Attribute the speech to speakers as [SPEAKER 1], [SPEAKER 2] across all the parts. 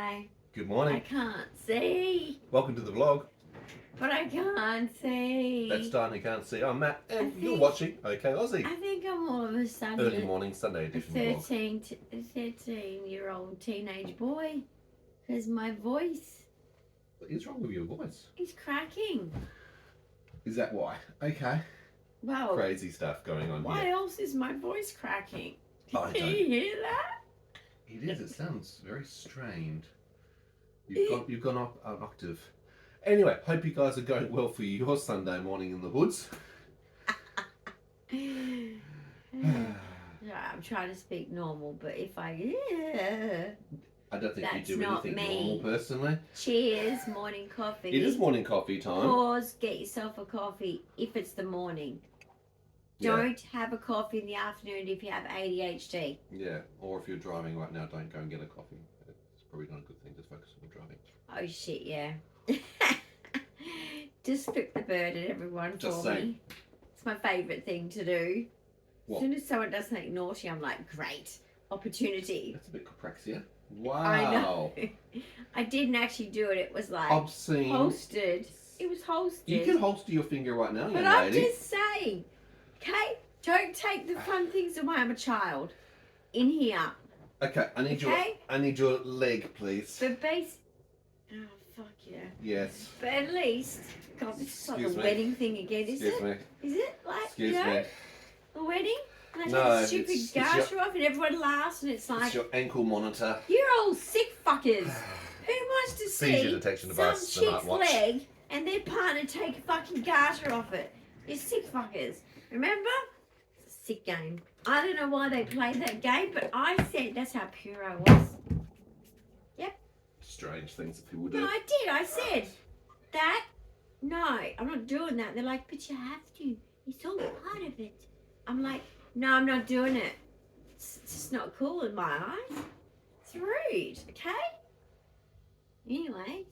[SPEAKER 1] Hi.
[SPEAKER 2] Good
[SPEAKER 1] I
[SPEAKER 2] morning.
[SPEAKER 1] can't see.
[SPEAKER 2] Welcome to the vlog.
[SPEAKER 1] But I can't see.
[SPEAKER 2] That's Dyan, you can't see. I'm Matt, and you're
[SPEAKER 1] think-
[SPEAKER 2] watching Ok Aussie.
[SPEAKER 1] I think I'm all of a sudden
[SPEAKER 2] Early morning Sunday
[SPEAKER 1] a
[SPEAKER 2] edition vlog.
[SPEAKER 1] 13-year-old teenage boy. Because my voice
[SPEAKER 2] What is wrong with your voice?
[SPEAKER 1] is cracking.
[SPEAKER 2] Is that why? Okay.
[SPEAKER 1] Well,
[SPEAKER 2] Crazy stuff going on
[SPEAKER 1] why
[SPEAKER 2] here.
[SPEAKER 1] else is my voice cracking?
[SPEAKER 2] I
[SPEAKER 1] Can
[SPEAKER 2] don't.
[SPEAKER 1] you hear that?
[SPEAKER 2] It is. It sounds very strained. You've gone up an octave. Anyway, hope you guys are going well for your Sunday morning in the woods.
[SPEAKER 1] Yeah, I'm trying to speak normal, but if I
[SPEAKER 2] don't think
[SPEAKER 1] That's
[SPEAKER 2] you do
[SPEAKER 1] not
[SPEAKER 2] anything
[SPEAKER 1] me.
[SPEAKER 2] normal personally.
[SPEAKER 1] cheers, morning coffee.
[SPEAKER 2] It is morning coffee time.
[SPEAKER 1] Pause, get yourself a coffee if it's the morning.
[SPEAKER 2] Yeah.
[SPEAKER 1] Don't have a coffee in the afternoon if you have ADHD.
[SPEAKER 2] Yeah, or if you're driving right now, don't go and get a coffee. It's probably not a good thing. Just focus on driving.
[SPEAKER 1] Oh shit, yeah. Just flip the bird at everyone
[SPEAKER 2] Just
[SPEAKER 1] for
[SPEAKER 2] saying.
[SPEAKER 1] me. It's my favourite thing to do.
[SPEAKER 2] What?
[SPEAKER 1] As soon as someone does something naughty, I'm like, great, opportunity.
[SPEAKER 2] That's a bit Capraxia. Wow.
[SPEAKER 1] I know. I didn't actually do it. It was like
[SPEAKER 2] Obscene.
[SPEAKER 1] holstered. It was holstered.
[SPEAKER 2] You can holster your finger right now,
[SPEAKER 1] But
[SPEAKER 2] young
[SPEAKER 1] I'm
[SPEAKER 2] lady.
[SPEAKER 1] just saying, okay? Don't take the fun things away. I'm a child. In here.
[SPEAKER 2] Okay, I need your leg, please.
[SPEAKER 1] But oh, fuck yeah.
[SPEAKER 2] Yes.
[SPEAKER 1] But at least, God, this is like
[SPEAKER 2] Excuse
[SPEAKER 1] a
[SPEAKER 2] me.
[SPEAKER 1] wedding thing again, is
[SPEAKER 2] Excuse
[SPEAKER 1] it?
[SPEAKER 2] me.
[SPEAKER 1] Is it? Like,
[SPEAKER 2] Excuse
[SPEAKER 1] you know,
[SPEAKER 2] me.
[SPEAKER 1] a wedding? And they
[SPEAKER 2] No,
[SPEAKER 1] take a stupid
[SPEAKER 2] it's
[SPEAKER 1] garter off and everyone laughs and it's
[SPEAKER 2] It's
[SPEAKER 1] like,
[SPEAKER 2] your ankle monitor.
[SPEAKER 1] you're all sick fuckers. Who wants to
[SPEAKER 2] Seizure
[SPEAKER 1] see
[SPEAKER 2] detection
[SPEAKER 1] some
[SPEAKER 2] device, the
[SPEAKER 1] chick's
[SPEAKER 2] night watch.
[SPEAKER 1] leg and their partner take a fucking garter off it? You're sick fuckers. Remember? It's a sick game. I don't know why they played that game, but I said that's how pure I was.
[SPEAKER 2] Strange things that people
[SPEAKER 1] No,
[SPEAKER 2] do.
[SPEAKER 1] I did. I said that. No, I'm not doing that. They're like, but you have to. It's all part of it. I'm like, no, I'm not doing it. It's just not cool in my eyes. It's rude, okay? Anyway,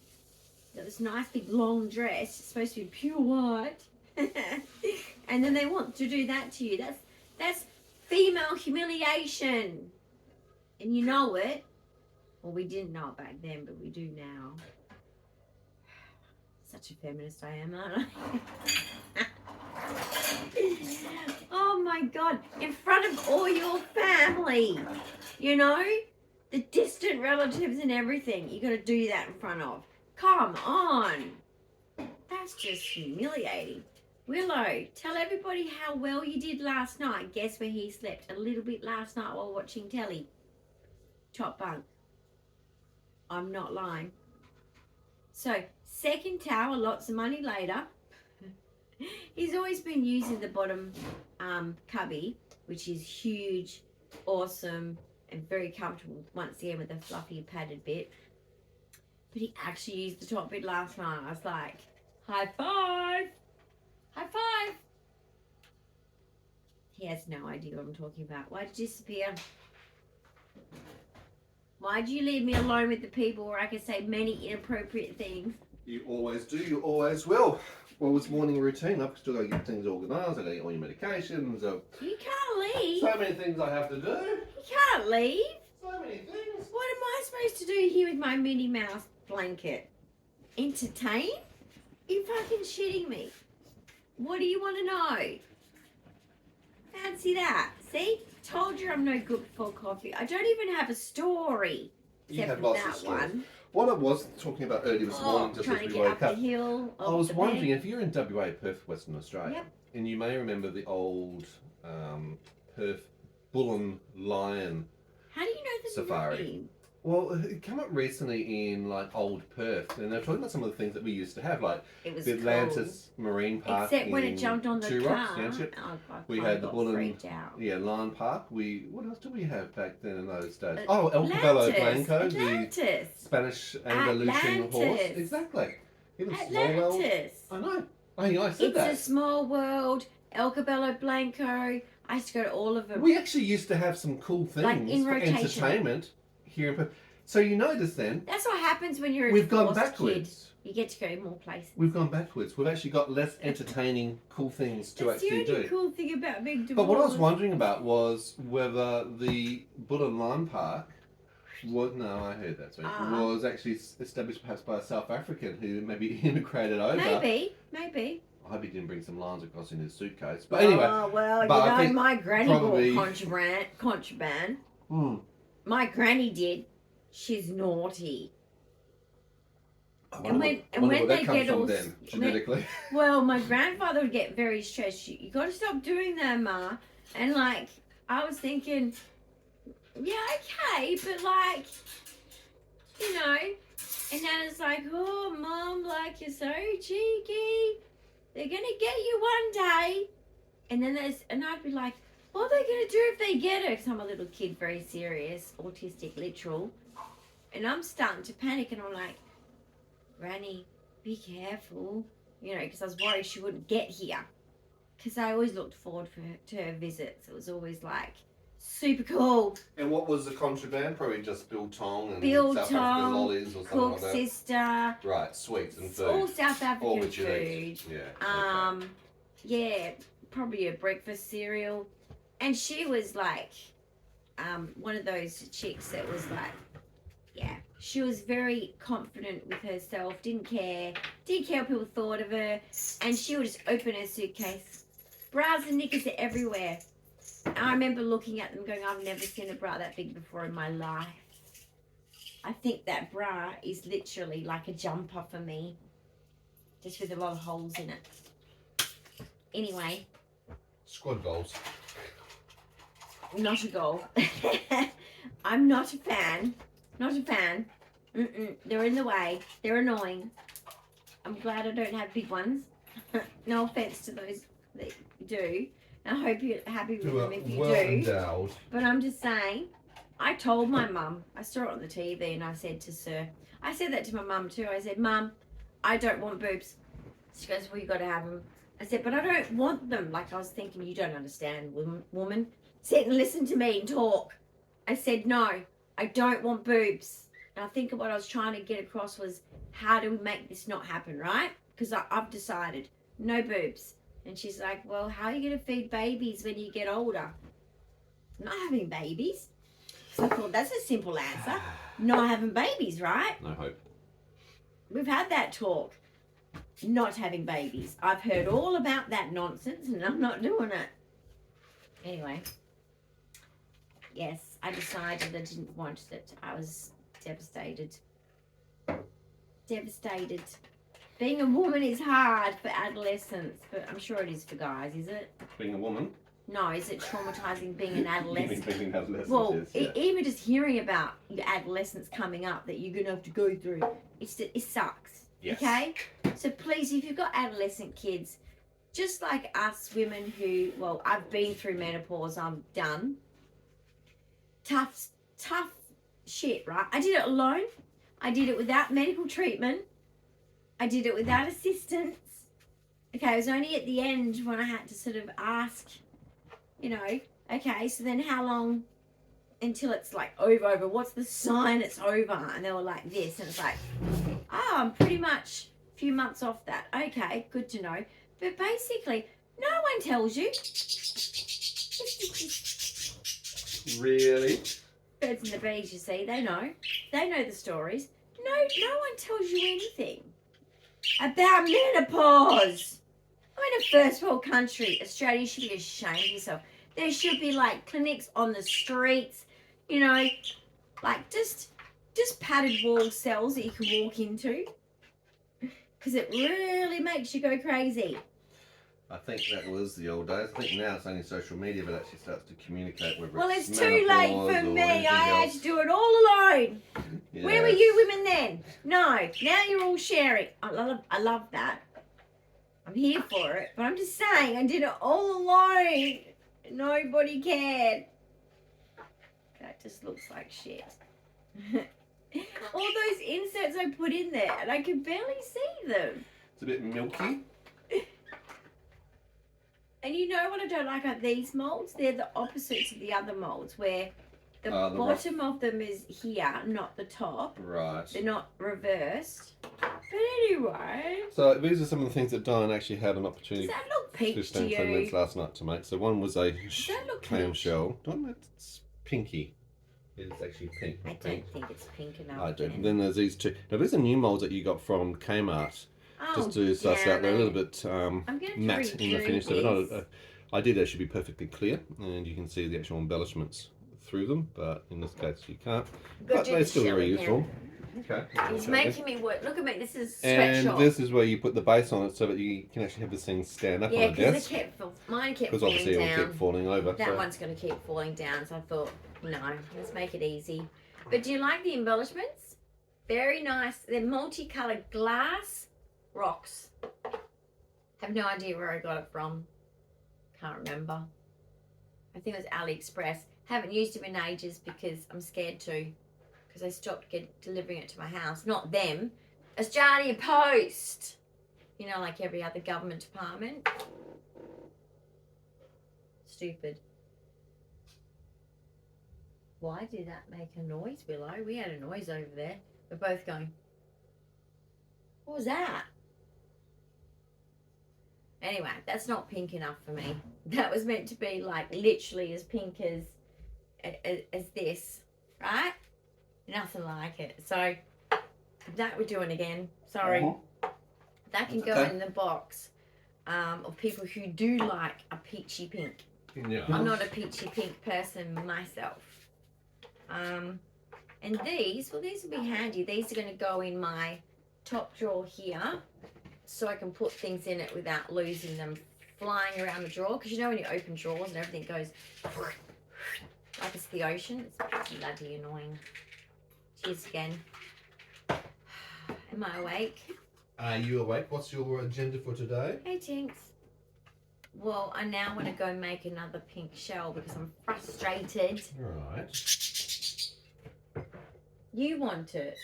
[SPEAKER 1] got this nice big long dress. It's supposed to be pure white. And then they want to do that to you. That's female humiliation. And you know it. Well, we didn't know it back then, but we do now. Such a feminist I am, aren't I? Oh my God, in front of all your family, you know? The distant relatives and everything, you got to do that in front of. Come on. That's just humiliating. Willow, tell everybody how well you did last night. Guess where he slept a little bit last night while watching telly? Top bunk. I'm not lying. So, second tower, lots of money later. He's always been using the bottom cubby, which is huge, awesome, and very comfortable, once again with a fluffy padded bit. But he actually used the top bit last night. I was like, high five! High five! He has no idea what I'm talking about. Why did you disappear? Why'd you leave me alone with the people where I could say many inappropriate things?
[SPEAKER 2] You always do, you always will. Well, it's morning routine. I've still got to get things organised. I've got to get all your medications.
[SPEAKER 1] You can't leave.
[SPEAKER 2] So many things I have to do.
[SPEAKER 1] You can't leave.
[SPEAKER 2] So many things.
[SPEAKER 1] What am I supposed to do here with my Minnie Mouse blanket? Entertain? You fucking shitting me. What do you want to know? Fancy that. See? Told you I'm no good for coffee. I don't even have a story.
[SPEAKER 2] You
[SPEAKER 1] Except
[SPEAKER 2] have
[SPEAKER 1] for
[SPEAKER 2] lots
[SPEAKER 1] that
[SPEAKER 2] of stories.
[SPEAKER 1] one.
[SPEAKER 2] What I was talking about earlier this morning, just as
[SPEAKER 1] trying
[SPEAKER 2] we
[SPEAKER 1] to get
[SPEAKER 2] woke
[SPEAKER 1] up
[SPEAKER 2] up,
[SPEAKER 1] the hill.
[SPEAKER 2] I was
[SPEAKER 1] the
[SPEAKER 2] wondering
[SPEAKER 1] bed.
[SPEAKER 2] if you're in WA, Perth, Western Australia,
[SPEAKER 1] Yep.
[SPEAKER 2] and you may remember the old Perth bull and lion.
[SPEAKER 1] How do you know the
[SPEAKER 2] Safari.
[SPEAKER 1] name?
[SPEAKER 2] Well, it came up recently in like old Perth, and they're talking about some of the things that we used to have, like
[SPEAKER 1] It was
[SPEAKER 2] the
[SPEAKER 1] cool.
[SPEAKER 2] Atlantis Marine Park.
[SPEAKER 1] Except when
[SPEAKER 2] in
[SPEAKER 1] it jumped on the
[SPEAKER 2] Two
[SPEAKER 1] car.
[SPEAKER 2] Rocks Township.
[SPEAKER 1] I
[SPEAKER 2] We
[SPEAKER 1] kinda
[SPEAKER 2] had the
[SPEAKER 1] got
[SPEAKER 2] bull and
[SPEAKER 1] freaked out.
[SPEAKER 2] Lion Park. What else did we have back then in those days? El Cabello Blanco, the
[SPEAKER 1] Atlantis.
[SPEAKER 2] Spanish Andalusian horse.
[SPEAKER 1] Atlantis.
[SPEAKER 2] Exactly. It was small world.
[SPEAKER 1] Atlantis.
[SPEAKER 2] I know. I said
[SPEAKER 1] It's
[SPEAKER 2] that.
[SPEAKER 1] a small world. El Cabello Blanco. I used to go to all of them.
[SPEAKER 2] We actually used to have some cool things
[SPEAKER 1] Like in
[SPEAKER 2] for
[SPEAKER 1] rotation.
[SPEAKER 2] entertainment here in Perth. So you notice then,
[SPEAKER 1] That's what happens when you're a
[SPEAKER 2] we've gone
[SPEAKER 1] divorced
[SPEAKER 2] backwards.
[SPEAKER 1] kid. You get to go more places.
[SPEAKER 2] We've gone backwards. We've actually got less entertaining, cool things to
[SPEAKER 1] That's
[SPEAKER 2] actually
[SPEAKER 1] the only
[SPEAKER 2] do.
[SPEAKER 1] cool thing about being divorced.
[SPEAKER 2] But what I was wondering about was whether the Bull and Lion Park Well, no, I heard that. So
[SPEAKER 1] Ah.
[SPEAKER 2] was actually established perhaps by a South African who maybe immigrated over.
[SPEAKER 1] Maybe.
[SPEAKER 2] I hope he didn't bring some lines across in his suitcase. But anyway.
[SPEAKER 1] Well,
[SPEAKER 2] but
[SPEAKER 1] you
[SPEAKER 2] I
[SPEAKER 1] know,
[SPEAKER 2] think
[SPEAKER 1] my granny
[SPEAKER 2] probably-
[SPEAKER 1] bought contraband. My granny did. She's naughty.
[SPEAKER 2] I
[SPEAKER 1] And
[SPEAKER 2] wonder
[SPEAKER 1] when
[SPEAKER 2] what that
[SPEAKER 1] they
[SPEAKER 2] comes
[SPEAKER 1] get
[SPEAKER 2] from
[SPEAKER 1] all
[SPEAKER 2] then, genetically.
[SPEAKER 1] Well, my grandfather would get very stressed. You got to stop doing that, Ma. And like, I was thinking, yeah, okay, but like, you know. And then it's like, oh, Mom, like, you're so cheeky. They're gonna get you one day. And then I'd be like, what are they gonna do if they get her? Because I'm a little kid, very serious, autistic, literal. And I'm starting to panic, and I'm like, Granny, be careful. You know, because I was worried she wouldn't get here. Because I always looked forward to her visits. It was always like super cool.
[SPEAKER 2] And what was the contraband? Probably just biltong and
[SPEAKER 1] Biltong,
[SPEAKER 2] South African lollies or something
[SPEAKER 1] Cook
[SPEAKER 2] like that.
[SPEAKER 1] sister.
[SPEAKER 2] Right, sweets and
[SPEAKER 1] It's
[SPEAKER 2] food.
[SPEAKER 1] all South
[SPEAKER 2] All
[SPEAKER 1] African
[SPEAKER 2] that you
[SPEAKER 1] food.
[SPEAKER 2] eat. Yeah. Okay.
[SPEAKER 1] Yeah, probably a breakfast cereal. And she was like, one of those chicks that was like, yeah, she was very confident with herself, didn't care what people thought of her, and she would just open her suitcase. Bras and knickers are everywhere. And I remember looking at them going, I've never seen a bra that big before in my life. I think that bra is literally like a jumper for me, just with a lot of holes in it. Anyway.
[SPEAKER 2] Squad goals.
[SPEAKER 1] Not a goal. I'm not a fan. Not a fan. They're in the way. They're annoying. I'm glad I don't have big ones. No offense to those that do. I hope you're happy with them if you
[SPEAKER 2] well
[SPEAKER 1] do.
[SPEAKER 2] endowed.
[SPEAKER 1] But I'm just saying, I told my mum, I saw it on the TV and I said to Sir, I said that to my mum too. I said, Mum, I don't want boobs. She goes, well, you got to have them. I said, but I don't want them. Like I was thinking, you don't understand, woman. Sit and listen to me and talk. I said, no, I don't want boobs. And I think what I was trying to get across was, how do we make this not happen, right? Because I've decided, no boobs. And she's like, well, how are you going to feed babies when you get older? Not having babies. So I thought, that's a simple answer. Not having babies, right?
[SPEAKER 2] No hope.
[SPEAKER 1] We've had that talk. Not having babies. I've heard all about that nonsense and I'm not doing it. Anyway. Yes, I decided I didn't want it. I was devastated. Devastated. Being a woman is hard for adolescents, but I'm sure it is for guys, is it?
[SPEAKER 2] Being a woman?
[SPEAKER 1] No, is it traumatizing being an adolescent?
[SPEAKER 2] Being an adolescent
[SPEAKER 1] Well,
[SPEAKER 2] is, yeah.
[SPEAKER 1] even just hearing about your adolescence coming up that you're going to have to go through, it sucks.
[SPEAKER 2] Yes.
[SPEAKER 1] Okay? So please, if you've got adolescent kids, just like us women who, well, I've been through menopause, I'm done. Tough shit, right? I did it alone. I did it without medical treatment. I did it without assistance. Okay, it was only at the end when I had to sort of ask, you know, okay, so then how long until it's like over? What's the sign it's over? And they were like this, and it's like, oh, I'm pretty much a few months off that. Okay, good to know. But basically, no one tells you.
[SPEAKER 2] Really?
[SPEAKER 1] Birds and the bees, you see, they know. They know the stories. No one tells you anything about menopause. I'm in a first world country. Australia should be ashamed of yourself. There should be like clinics on the streets, you know, like just padded wall cells that you can walk into. Because it really makes you go crazy.
[SPEAKER 2] I think that was the old days. I think now it's only social media that actually starts to communicate whether
[SPEAKER 1] Well,
[SPEAKER 2] it's
[SPEAKER 1] it's too late
[SPEAKER 2] menopause
[SPEAKER 1] for
[SPEAKER 2] or
[SPEAKER 1] me.
[SPEAKER 2] anything
[SPEAKER 1] I had
[SPEAKER 2] else.
[SPEAKER 1] to do it all alone.
[SPEAKER 2] Yeah.
[SPEAKER 1] Where were you women then? No, now you're all sharing. I love that. I'm here for it. But I'm just saying, I did it all alone. Nobody cared. That just looks like shit. All those inserts I put in there, and I can barely see them.
[SPEAKER 2] It's a bit milky.
[SPEAKER 1] And you know what I don't like about these molds? They're the opposite to the other molds, where the bottom of them is here, not the top.
[SPEAKER 2] Right.
[SPEAKER 1] They're not reversed. But anyway.
[SPEAKER 2] So these are some of the things that Dyan actually had an opportunity
[SPEAKER 1] Does that look peach to
[SPEAKER 2] 15, 20
[SPEAKER 1] you?
[SPEAKER 2] minutes last night to make. So one was a
[SPEAKER 1] that look
[SPEAKER 2] clamshell. Don't it's pinky. It's actually pink.
[SPEAKER 1] I don't think it's pink enough.
[SPEAKER 2] I do. And then there's these two. Now these are new molds that you got from Kmart. Just to suss out, they're a little bit matte in the finish. So they're not. Ideally, they should be perfectly clear, and you can see the actual embellishments through them. But in this case, you can't. But they're still very useful. Okay.
[SPEAKER 1] He's making me work. Look at me. This is
[SPEAKER 2] and
[SPEAKER 1] sweatshop.
[SPEAKER 2] this is where you put the base on it so that you can actually have this thing stand up on the desk.
[SPEAKER 1] Yeah, because mine kept
[SPEAKER 2] because
[SPEAKER 1] falling
[SPEAKER 2] obviously
[SPEAKER 1] down.
[SPEAKER 2] it will keep falling over.
[SPEAKER 1] That one's going to keep falling down. So I thought, no, let's make it easy. But do you like the embellishments? Very nice. They're multicolored glass rocks. Have no idea where I got it from. Can't remember. I think it was AliExpress. Haven't used them in ages because I'm scared to. Because I stopped delivering it to my house. Not them. Australia Post. You know, like every other government department. Stupid. Why did that make a noise, Willow? We had a noise over there. We're both going, what was that? Anyway, that's not pink enough for me. That was meant to be like literally as pink as this, right? Nothing like it. So that we're doing again. Sorry. That can go in the box of people who do like a peachy pink.
[SPEAKER 2] Yeah.
[SPEAKER 1] I'm not a peachy pink person myself. And these, well, these will be handy. These are going to go in my top drawer here, so I can put things in it without losing them flying around the drawer. Because you know when you open drawers and everything goes like it's the ocean. It's bloody annoying. Cheers again. Am I awake?
[SPEAKER 2] Are you awake? What's your agenda for today?
[SPEAKER 1] Hey, Jinx. Well, I now want to go make another pink shell because I'm frustrated.
[SPEAKER 2] Right.
[SPEAKER 1] You want it.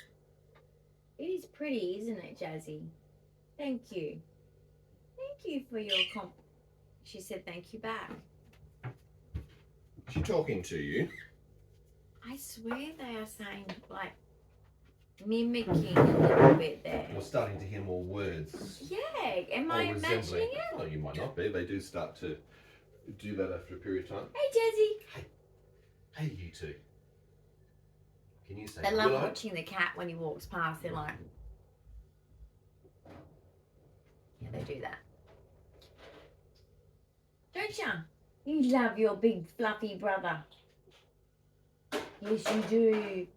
[SPEAKER 1] It is pretty, isn't it, Jazzy? Thank you. Thank you for your She said thank you back.
[SPEAKER 2] Is she talking to you?
[SPEAKER 1] I swear they are saying, like, mimicking a little bit there.
[SPEAKER 2] You're starting to hear more words.
[SPEAKER 1] Yeah, am I imagining it?
[SPEAKER 2] Oh, you might not be. They do start to do that after a period of time.
[SPEAKER 1] Hey, Jazzy.
[SPEAKER 2] Hey, you two. Can you say
[SPEAKER 1] They love
[SPEAKER 2] Willow?
[SPEAKER 1] watching the cat when he walks past. They're like, yeah, they do that. Don't ya? You love your big fluffy brother. Yes, you do.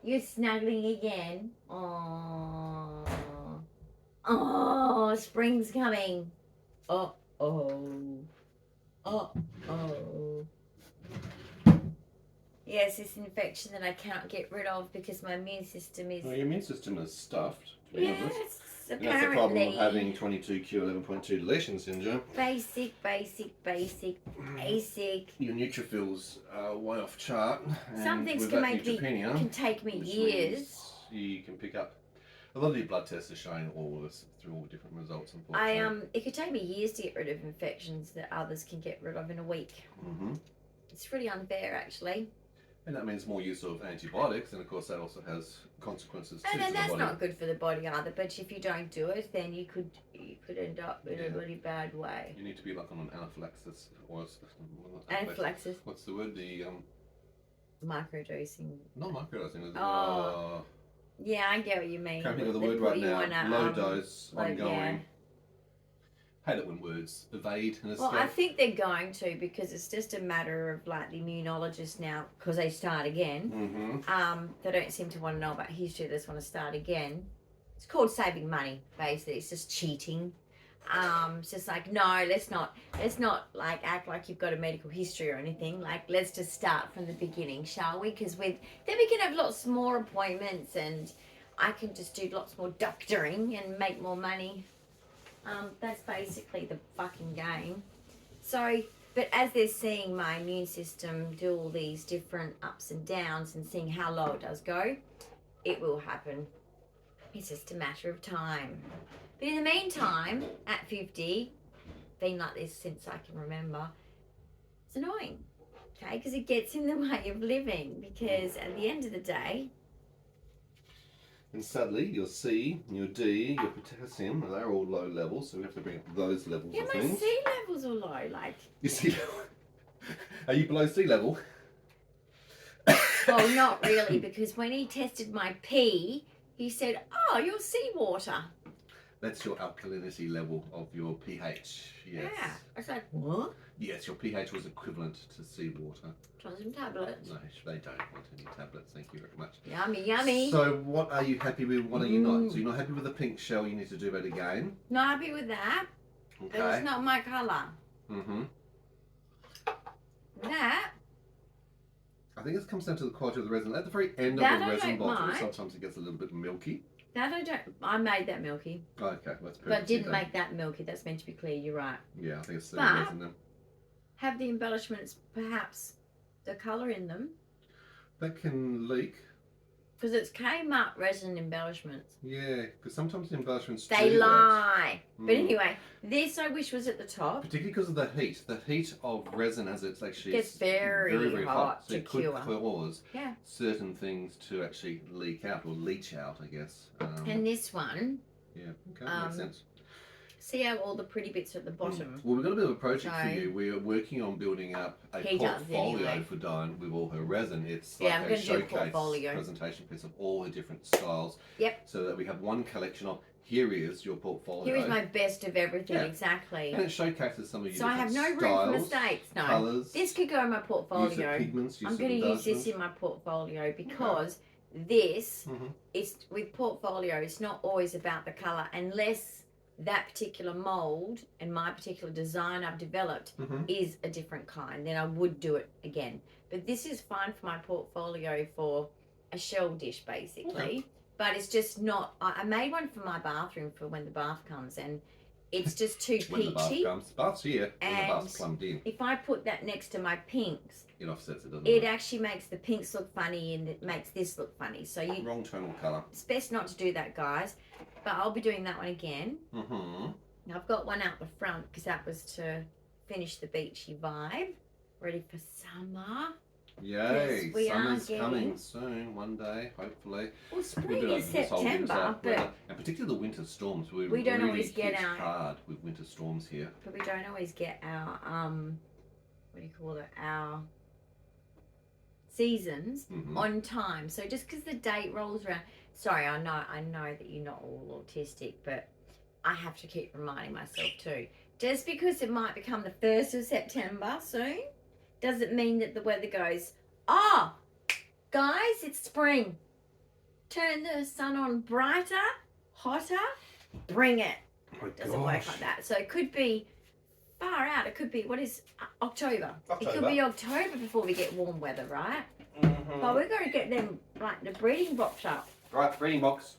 [SPEAKER 1] You're snuggling again. Oh, oh, spring's coming. Uh-oh. Uh-oh. Yes, this infection that I can't get rid of because my immune system is...
[SPEAKER 2] Well, your immune system is stuffed, to be honest.
[SPEAKER 1] Yes,
[SPEAKER 2] And
[SPEAKER 1] apparently.
[SPEAKER 2] that's the problem of having 22q11.2 deletion syndrome.
[SPEAKER 1] Basic.
[SPEAKER 2] Your neutrophils are way off chart.
[SPEAKER 1] Some things
[SPEAKER 2] with
[SPEAKER 1] can
[SPEAKER 2] that neutropenia,
[SPEAKER 1] can take me
[SPEAKER 2] which
[SPEAKER 1] years.
[SPEAKER 2] means you can pick up... A lot of your blood tests are showing all of this through all different results, unfortunately.
[SPEAKER 1] It could take me years to get rid of infections that others can get rid of in a week.
[SPEAKER 2] Mm-hmm.
[SPEAKER 1] It's pretty unfair, actually.
[SPEAKER 2] And that means more use of antibiotics, and of course that also has consequences too.
[SPEAKER 1] And then
[SPEAKER 2] for
[SPEAKER 1] that's
[SPEAKER 2] the body.
[SPEAKER 1] not good for the body either. But if you don't do it, then you could end up in a really bad way.
[SPEAKER 2] You need to be like on an anaphylaxis or
[SPEAKER 1] Anaphylaxis.
[SPEAKER 2] What's the word? The
[SPEAKER 1] Microdosing.
[SPEAKER 2] not microdosing.
[SPEAKER 1] Oh. Yeah, I get what you mean.
[SPEAKER 2] Can't think of the
[SPEAKER 1] They
[SPEAKER 2] word
[SPEAKER 1] put
[SPEAKER 2] right
[SPEAKER 1] you
[SPEAKER 2] now.
[SPEAKER 1] on a,
[SPEAKER 2] Low dose,
[SPEAKER 1] like,
[SPEAKER 2] ongoing.
[SPEAKER 1] yeah.
[SPEAKER 2] Hate it when words evade and escape.
[SPEAKER 1] Well, I think they're going to because it's just a matter of like the immunologists now because they start again.
[SPEAKER 2] Mm-hmm.
[SPEAKER 1] They don't seem to want to know about history. They just want to start again. It's called saving money, basically. It's just cheating. It's just like, no, let's not like act like you've got a medical history or anything. Like, let's just start from the beginning, shall we? Because then we can have lots more appointments and I can just do lots more doctoring and make more money. That's basically the fucking game. So, but as they're seeing my immune system do all these different ups and downs and seeing how low it does go, it will happen. It's just a matter of time. But in the meantime, at 50, been like this since I can remember, it's annoying, okay? Because it gets in the way of living. Because at the end of the day...
[SPEAKER 2] And sadly, your C, your D, your potassium, they're all low levels, so we have to bring up those levels
[SPEAKER 1] Yeah,
[SPEAKER 2] of
[SPEAKER 1] my
[SPEAKER 2] things.
[SPEAKER 1] sea levels are low, like...
[SPEAKER 2] Your sea level? Are you below sea level?
[SPEAKER 1] Well, not really, because when he tested my pee, he said, "Oh, you're seawater."
[SPEAKER 2] That's your alkalinity level of your pH. Yes.
[SPEAKER 1] Yeah. I was like, what?
[SPEAKER 2] Yes, your pH was equivalent to seawater.
[SPEAKER 1] Try some tablets.
[SPEAKER 2] No, they don't want any tablets. Thank you very much.
[SPEAKER 1] Yummy, yummy.
[SPEAKER 2] So, what are you happy with? What are you not? So, you're not happy with the pink shell. You need to do that again.
[SPEAKER 1] Not happy with that.
[SPEAKER 2] Okay.
[SPEAKER 1] But it's not my colour.
[SPEAKER 2] Mm-hmm.
[SPEAKER 1] That.
[SPEAKER 2] I think it comes down to the quality of the resin. At the very end of the resin bottle, sometimes it gets a little bit milky.
[SPEAKER 1] That I made that milky.
[SPEAKER 2] Oh, okay, that's perfect.
[SPEAKER 1] But didn't make that milky. That's meant to be clear. You're right.
[SPEAKER 2] Yeah, I think it's
[SPEAKER 1] but
[SPEAKER 2] resin then.
[SPEAKER 1] Have the embellishments perhaps the colour in them?
[SPEAKER 2] That can leak.
[SPEAKER 1] Because it's Kmart resin embellishments.
[SPEAKER 2] Yeah, because sometimes the embellishments
[SPEAKER 1] they
[SPEAKER 2] do
[SPEAKER 1] lie.
[SPEAKER 2] That.
[SPEAKER 1] But anyway, this I wish was at the top.
[SPEAKER 2] Particularly because of the heat. The heat of resin as it's actually
[SPEAKER 1] gets very hot
[SPEAKER 2] so
[SPEAKER 1] to
[SPEAKER 2] it could
[SPEAKER 1] cure.
[SPEAKER 2] cause
[SPEAKER 1] Yeah.
[SPEAKER 2] certain things to actually leak out or leach out, I guess.
[SPEAKER 1] And this one.
[SPEAKER 2] Yeah, okay, makes sense.
[SPEAKER 1] See how all the pretty bits are at the bottom?
[SPEAKER 2] Well, we've got a bit of a project for you. We are working on building up a portfolio for Dyan with all her resin. It's like a showcase presentation piece of all her different styles.
[SPEAKER 1] Yep.
[SPEAKER 2] So that we have one collection of, here is your portfolio.
[SPEAKER 1] Here is my best of everything, exactly.
[SPEAKER 2] And it showcases some of your
[SPEAKER 1] so I have no room for mistakes. No.
[SPEAKER 2] Colours.
[SPEAKER 1] This could go in my portfolio.
[SPEAKER 2] Pigments,
[SPEAKER 1] I'm going to use this in my portfolio because this is, with portfolio, it's not always about the colour unless that particular mould and my particular design I've developed is a different kind, then I would do it again. But this is fine for my portfolio for a shell dish, basically. But it's just not, I made one for my bathroom for when the bath comes, and it's just too peachy.
[SPEAKER 2] When the bath comes. The bath's here, when the bath's plumbed in.
[SPEAKER 1] If I put that next to my pinks,
[SPEAKER 2] it offsets it, doesn't
[SPEAKER 1] it? It actually makes the pinks look funny, and it makes this look funny. So you
[SPEAKER 2] wrong tonal colour.
[SPEAKER 1] It's best not to do that, guys. But I'll be doing that one again. Now I've got one out the front because that was to finish the beachy vibe. Ready for summer.
[SPEAKER 2] Yay!
[SPEAKER 1] Yes,
[SPEAKER 2] Summer's coming soon, one day, hopefully.
[SPEAKER 1] Well, spring is September, but
[SPEAKER 2] and particularly the winter storms. We
[SPEAKER 1] don't
[SPEAKER 2] really
[SPEAKER 1] always get our
[SPEAKER 2] hard with winter storms here.
[SPEAKER 1] But we don't always get our what do you call it? Our seasons on time. So just because the date rolls around. Sorry, I know that you're not all autistic, but I have to keep reminding myself too. Just because it might become the 1st of September soon, doesn't mean that the weather goes, guys, it's spring. Turn the sun on brighter, hotter, bring it. It doesn't work like that. So it could be far out. It could be, what is October? It could be October before we get warm weather, right? But we're going to get them, like, the breeding box up.
[SPEAKER 2] Right, breeding box.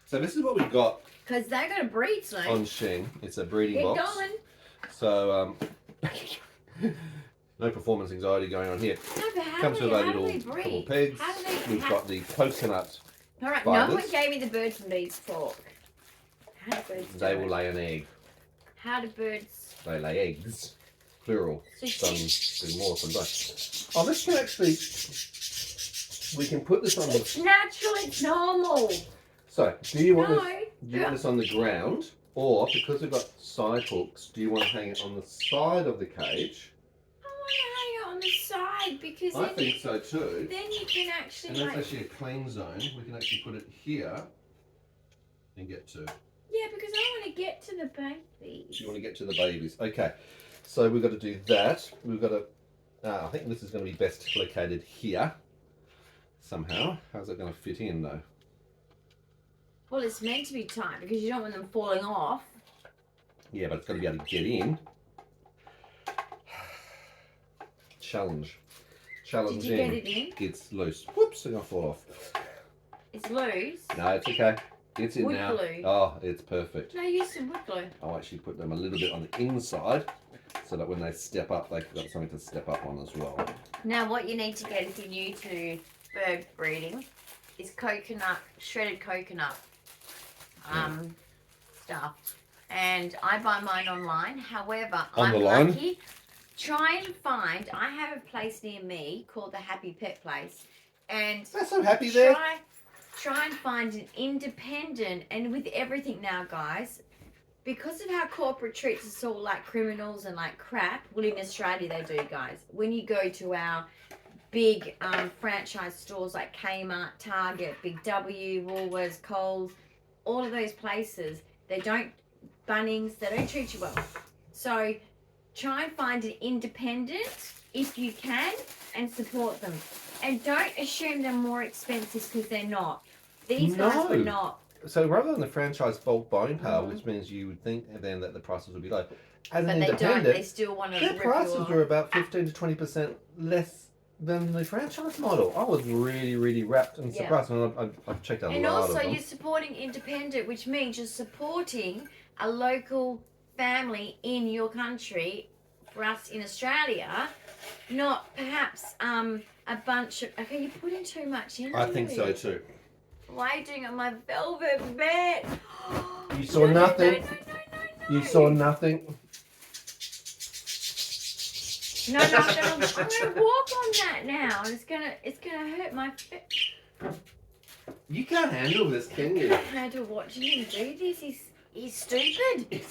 [SPEAKER 2] So this is what we've got.
[SPEAKER 1] Because they're going to breed soon.
[SPEAKER 2] On Shein. It's a breeding box.
[SPEAKER 1] Get going.
[SPEAKER 2] So, no performance anxiety going on here.
[SPEAKER 1] No, but how
[SPEAKER 2] Comes with a little
[SPEAKER 1] breed?
[SPEAKER 2] couple pegs. We've got the coconut
[SPEAKER 1] Alright,
[SPEAKER 2] fibers.
[SPEAKER 1] no one gave me the birds and bees talk. How do birds do
[SPEAKER 2] They
[SPEAKER 1] it?
[SPEAKER 2] will lay an egg.
[SPEAKER 1] How do birds...
[SPEAKER 2] They lay eggs. Plural.
[SPEAKER 1] So
[SPEAKER 2] Some do more, some don't. Oh, this can actually... We can put this on
[SPEAKER 1] It's natural, it's normal.
[SPEAKER 2] So, do you want this on the ground? Or, because we've got side hooks, do you want to hang it on the side of the cage?
[SPEAKER 1] I want to hang it on the side because
[SPEAKER 2] I think so too.
[SPEAKER 1] Then you can actually...
[SPEAKER 2] And that's actually a clean zone. We can actually put it here and get to.
[SPEAKER 1] Yeah, because I want to get to the babies.
[SPEAKER 2] You want to get to the babies. Okay. So we've got to do that. We've got to... I think this is going to be best located here. Somehow. How's it going to fit in though?
[SPEAKER 1] Well, it's meant to be tight because you don't want them falling off.
[SPEAKER 2] Yeah, but it's got to be able to get in. Challenge. Challenge.
[SPEAKER 1] Did you get it in?
[SPEAKER 2] It's loose. Whoops, it's going to fall off.
[SPEAKER 1] It's loose?
[SPEAKER 2] No, it's okay. It's in
[SPEAKER 1] wood
[SPEAKER 2] now.
[SPEAKER 1] Glue.
[SPEAKER 2] Oh, it's perfect.
[SPEAKER 1] No, use some wood glue.
[SPEAKER 2] I'll actually put them a little bit on the inside so that when they step up, they've got something to step up on as well.
[SPEAKER 1] Now, what you need to get if you're new to bird breeding is coconut, shredded coconut stuff. And I buy mine online. However, I'm lucky. Try and find, I have a place near me called the Happy Pet Place. And
[SPEAKER 2] that's so happy there.
[SPEAKER 1] Try and find an independent, and with everything now, guys, because of how corporate treats us all like criminals and like crap, well, in Australia they do, guys. When you go to our big franchise stores like Kmart, Target, Big W, Woolworths, Coles, all of those places, Bunnings, they don't treat you well. So try and find an independent if you can and support them. And don't assume they're more expensive because they're not. These guys were not.
[SPEAKER 2] So rather than the franchise bulk buying power, which means you would think then that the prices would be low, as an independent,
[SPEAKER 1] they still want to.
[SPEAKER 2] Their prices were about 15 to 20% less than the franchise model. I was really, really wrapped and surprised. And I've checked out a lot of them.
[SPEAKER 1] And also, you're supporting independent, which means you're supporting a local family in your country. For us in Australia, not perhaps a bunch of. Okay, you're putting too much in.
[SPEAKER 2] I think so too.
[SPEAKER 1] Why are you doing it on my velvet bed?
[SPEAKER 2] You saw nothing. You saw nothing.
[SPEAKER 1] No, I'm gonna walk on that now, and it's gonna hurt my foot.
[SPEAKER 2] You can't handle this, can you?
[SPEAKER 1] I can't handle watching him do this. He's stupid.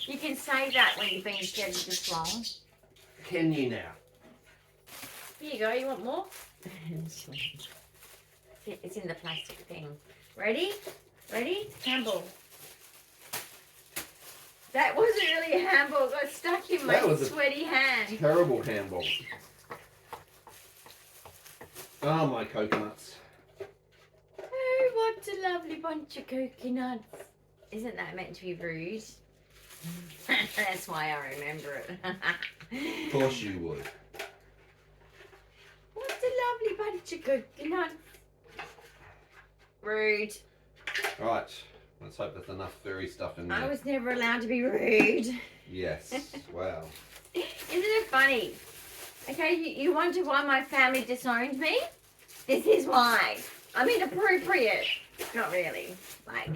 [SPEAKER 1] You can say that when you've been together this long.
[SPEAKER 2] Can you now?
[SPEAKER 1] Here you go. You want more? It's in the plastic thing. Ready? Ready? Handball. That wasn't really a handball. It got stuck in my sweaty hand.
[SPEAKER 2] Terrible handball. Oh, my coconuts.
[SPEAKER 1] Oh, what a lovely bunch of coconuts. Isn't that meant to be rude? That's why I remember it.
[SPEAKER 2] Of course you would.
[SPEAKER 1] What a lovely bunch of coconuts. Rude.
[SPEAKER 2] Right. Let's hope there's enough furry stuff in there.
[SPEAKER 1] I was never allowed to be rude.
[SPEAKER 2] Yes. Wow.
[SPEAKER 1] Isn't it funny? Okay, you wonder why my family disowned me? This is why. I'm inappropriate. Not really. Like,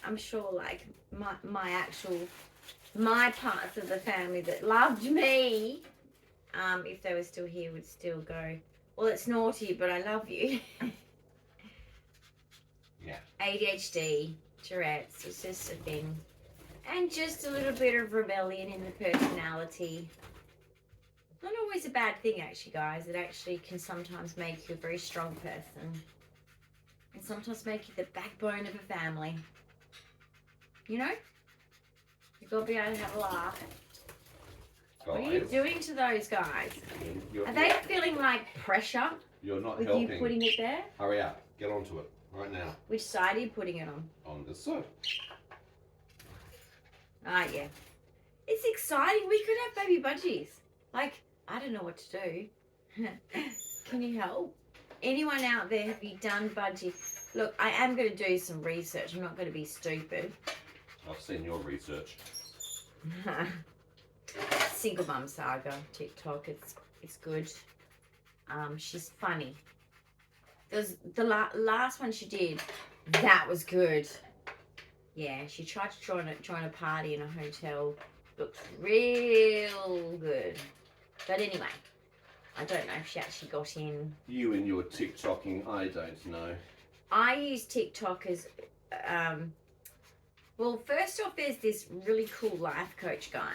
[SPEAKER 1] I'm sure, like, my parts of the family that loved me, if they were still here, would still go, well, it's naughty, but I love you.
[SPEAKER 2] Yeah.
[SPEAKER 1] ADHD, Tourette's, it's just a thing. And just a little bit of rebellion in the personality. Not always a bad thing, actually, guys. It actually can sometimes make you a very strong person. And sometimes make you the backbone of a family. You know? You've got to be able to have a laugh. What are you doing to those guys? Are they feeling like pressure?
[SPEAKER 2] You're not
[SPEAKER 1] with
[SPEAKER 2] helping.
[SPEAKER 1] You putting it there?
[SPEAKER 2] Hurry up. Get onto it. Right now.
[SPEAKER 1] Which side are you putting it on?
[SPEAKER 2] On this side.
[SPEAKER 1] Ah, yeah. It's exciting. We could have baby budgies. Like, I don't know what to do. Can you help? Anyone out there, have you done budgie? Look, I am going to do some research. I'm not going to be stupid.
[SPEAKER 2] I've seen your research.
[SPEAKER 1] Single Mum Saga, TikTok. It's good. She's funny. The last one she did, that was good. Yeah, she tried to join a party in a hotel. Looked real good. But anyway, I don't know if she actually got in.
[SPEAKER 2] You and your TikToking, I don't know.
[SPEAKER 1] I use TikTok as, well, first off, there's this really cool life coach guy.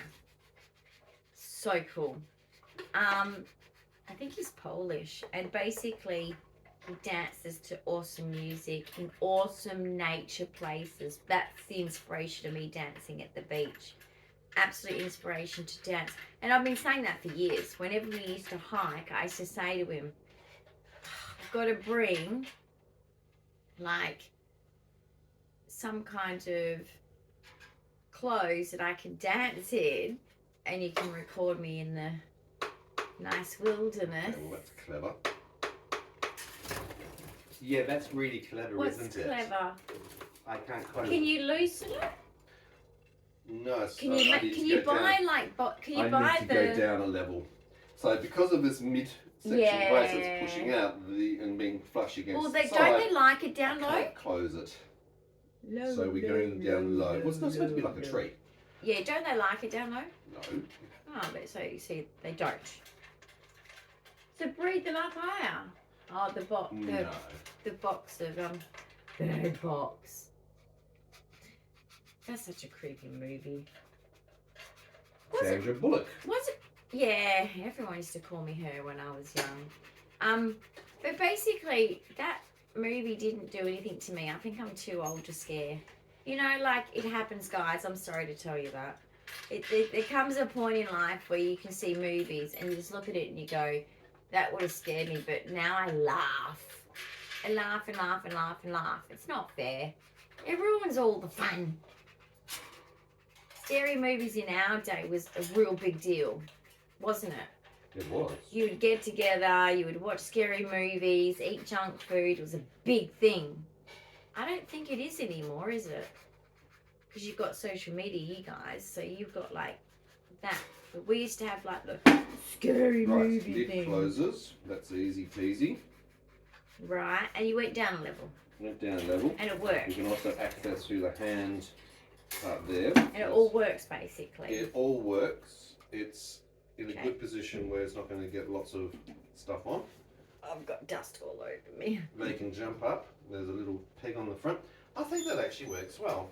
[SPEAKER 1] So cool. I think he's Polish, and basically he dances to awesome music in awesome nature places. That's the inspiration of me dancing at the beach. Absolute inspiration to dance. And I've been saying that for years. Whenever we used to hike, I used to say to him, I've got to bring like some kind of clothes that I can dance in, and you can record me in the nice wilderness.
[SPEAKER 2] Oh, that's clever. Yeah, that's really clever, isn't it?
[SPEAKER 1] What's clever?
[SPEAKER 2] I can't quite.
[SPEAKER 1] Can you loosen it?
[SPEAKER 2] No.
[SPEAKER 1] Can you buy
[SPEAKER 2] go down a level. So because of this mid-section brace that's pushing out and being flush against the side.
[SPEAKER 1] Don't they like it down low?
[SPEAKER 2] Can't close it. Low, so we're going down low. Well, it's not supposed to be like a tree.
[SPEAKER 1] Yeah, don't they like it down low?
[SPEAKER 2] No.
[SPEAKER 1] Oh, but so you see, they don't. So breathe them up higher. Oh, the box of Bird Box. That's such a creepy movie.
[SPEAKER 2] Sandra Bullock.
[SPEAKER 1] Was it? Yeah, everyone used to call me her when I was young. But basically, that movie didn't do anything to me. I think I'm too old to scare. You know, like, it happens, guys. I'm sorry to tell you that. There comes a point in life where you can see movies and you just look at it and you go, that would have scared me, but now I laugh. I laugh and laugh and laugh and laugh. It's not fair. It ruins all the fun. Scary movies in our day was a real big deal, wasn't it?
[SPEAKER 2] It was.
[SPEAKER 1] You would get together, you would watch scary movies, eat junk food. It was a big thing. I don't think it is anymore, is it? Because you've got social media, you guys, so you've got like that. But we used to have like the scary movie
[SPEAKER 2] lid
[SPEAKER 1] thing.
[SPEAKER 2] closes. That's easy peasy.
[SPEAKER 1] Right, and you went down a level.
[SPEAKER 2] Went down a level.
[SPEAKER 1] And it worked.
[SPEAKER 2] You can also access through the hand part there.
[SPEAKER 1] And it all works basically.
[SPEAKER 2] It all works. It's in a good position where it's not going to get lots of stuff on.
[SPEAKER 1] I've got dust all over me.
[SPEAKER 2] They can jump up. There's a little peg on the front. I think that actually works well.